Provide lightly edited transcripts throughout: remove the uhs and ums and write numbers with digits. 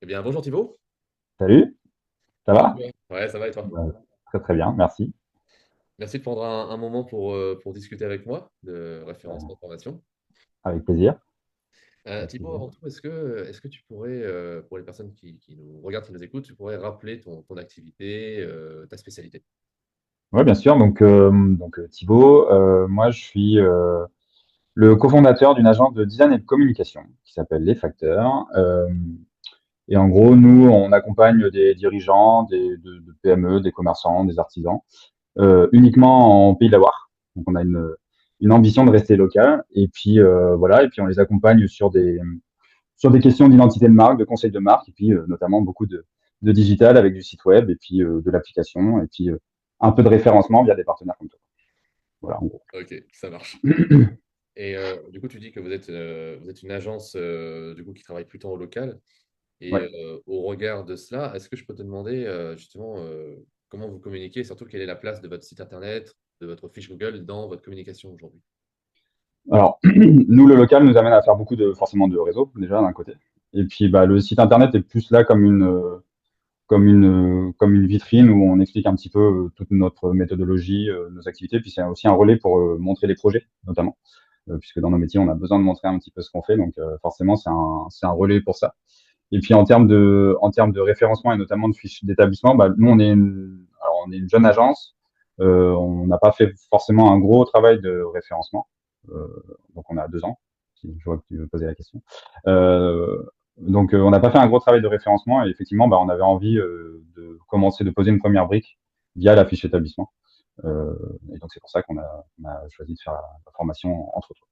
Eh bien, bonjour Thibaut. Salut, ça Comment tu va? vas? Ouais, ça va et toi? Bah, très très bien, merci. Merci de prendre un moment pour discuter avec moi de référencement Euh, de formation. Avec plaisir. Avec Thibaut, plaisir. avant tout, est-ce que tu pourrais, pour les personnes qui nous regardent, qui nous écoutent, tu pourrais rappeler ton activité, ta spécialité? Ouais, bien sûr. Thibaut, moi je suis le cofondateur d'une agence de design et de communication qui s'appelle Les Facteurs. Et en gros, nous, on accompagne des dirigeants, de PME, des commerçants, des artisans, uniquement en Pays de la Loire. Donc on a une ambition de rester local. Et puis voilà, et puis on les accompagne sur des questions d'identité de marque, de conseil de marque, et puis notamment beaucoup de digital avec du site web, et puis de l'application, et puis un peu de référencement via des partenaires comme toi. Voilà, en gros. Ok, ça marche. Et du coup, tu dis que vous êtes une agence du coup, qui travaille plutôt en local. Et Ouais. au regard de cela, est-ce que je peux te demander justement comment vous communiquez et surtout quelle est la place de votre site internet, de votre fiche Google dans votre communication aujourd'hui? Alors, nous, le local nous amène à faire beaucoup forcément de réseaux, déjà, d'un côté. Et puis, bah, le site internet est plus là comme une vitrine où on explique un petit peu toute notre méthodologie, nos activités. Puis, c'est aussi un relais pour montrer les projets, notamment. Puisque dans nos métiers, on a besoin de montrer un petit peu ce qu'on fait. Donc, forcément, c'est un relais pour ça. Et puis en termes de référencement et notamment de fiches d'établissement, bah, nous on est une jeune agence. On n'a pas fait forcément un gros travail de référencement. Euh, donc on a 2 ans. Si je vois que tu veux poser la question. Euh, on n'a pas fait un gros travail de référencement et effectivement, bah, on avait envie de commencer de poser une première brique via la fiche établissement. Euh, et donc c'est pour ça on a choisi de faire la formation entre autres.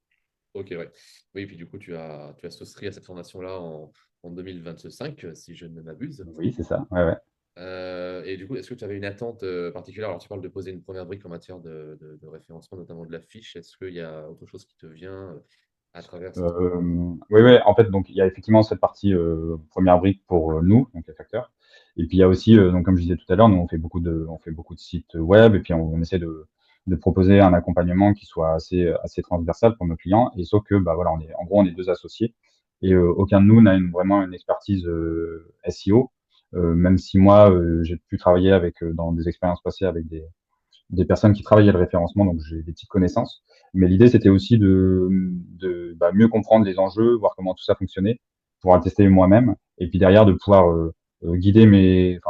Ok, ouais. Oui, puis du coup, tu as souscrit à cette formation-là en 2025, si je ne m'abuse. Oui, c'est ça. Ouais, ouais. Et du coup, est-ce que tu avais une attente particulière? Alors, tu parles de poser une première brique en matière de référencement, notamment de la fiche. Est-ce qu'il y a autre chose qui te vient à travers cette... Oui, oui, en fait, donc il y a effectivement cette partie première brique pour nous, donc les facteurs. Et puis il y a aussi, donc comme je disais tout à l'heure, nous on fait beaucoup de sites web et puis on essaie de proposer un accompagnement qui soit assez transversal pour nos clients. Et sauf que, bah voilà, en gros, on est 2 associés et aucun de nous n'a vraiment une expertise SEO. Même si moi, j'ai pu travailler dans des expériences passées avec des personnes qui travaillaient le référencement, donc j'ai des petites connaissances. Mais l'idée, c'était aussi de mieux comprendre les enjeux, voir comment tout ça fonctionnait, pouvoir le tester moi-même, et puis derrière de pouvoir guider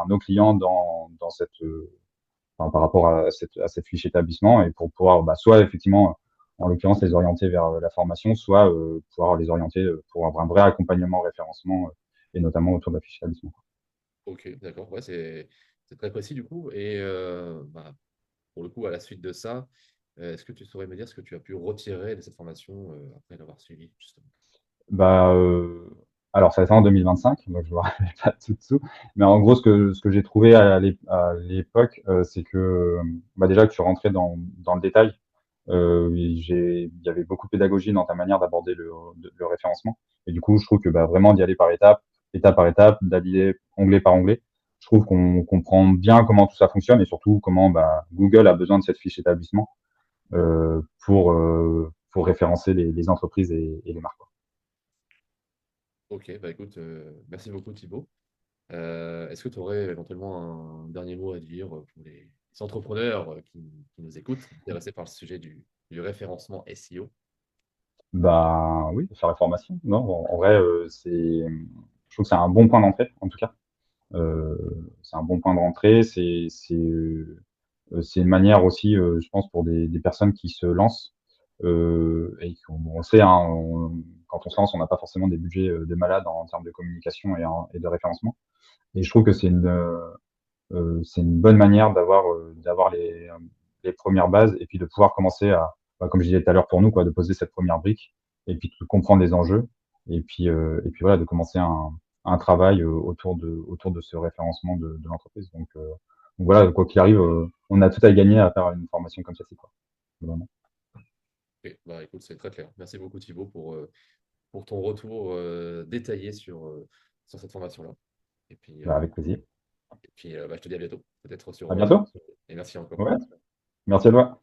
nos clients dans par rapport à cette fiche établissement, et pour pouvoir soit effectivement, en l'occurrence, les orienter vers la formation, soit pouvoir les orienter pour avoir un vrai accompagnement référencement, et notamment autour de la fiche établissement. Ok, d'accord. Ouais, c'est très précis du coup. Et pour le coup, à la suite de ça, est-ce que tu saurais me dire ce que tu as pu retirer de cette formation après l'avoir suivie, justement? Bah, alors ça va être en 2025, donc je ne me rappelle pas tout dessous. Mais en gros, ce que j'ai trouvé à l'époque, c'est que déjà que tu rentrais dans le détail, il y avait beaucoup de pédagogie dans ta manière d'aborder le référencement. Et du coup, je trouve que vraiment d'y aller par étape par étape, d'aller onglet par onglet, je trouve qu'on comprend bien comment tout ça fonctionne et surtout comment Google a besoin de cette fiche établissement pour référencer les entreprises et les marques. Ok, bah écoute, merci beaucoup Thibaut. Est-ce que tu aurais éventuellement un dernier mot à dire pour les entrepreneurs qui nous écoutent, intéressés par le sujet du référencement SEO? Bah oui, faire la formation. Non, en vrai, je trouve que c'est un bon point d'entrée, en tout cas. Euh, c'est un bon point d'entrée. C'est une manière aussi, je pense, pour des personnes qui se lancent. On sait, hein, quand on se lance, on n'a pas forcément des budgets de malade en termes de communication et de référencement. Et je trouve que c'est une bonne manière d'avoir les premières bases et puis de pouvoir commencer comme je disais tout à l'heure pour nous, quoi, de poser cette première brique et puis de comprendre les enjeux et puis voilà, de commencer un travail autour de ce référencement de l'entreprise. Donc voilà, quoi qu'il arrive, on a tout à gagner à faire une formation comme celle-ci, quoi. Vraiment. Ok, bah écoute, c'est très clair. Merci beaucoup Thibaut pour ton retour détaillé sur cette formation-là. Et puis, Bah, avec plaisir. je te dis à bientôt, peut-être sur... À bientôt. et merci encore. Ouais. Merci à toi.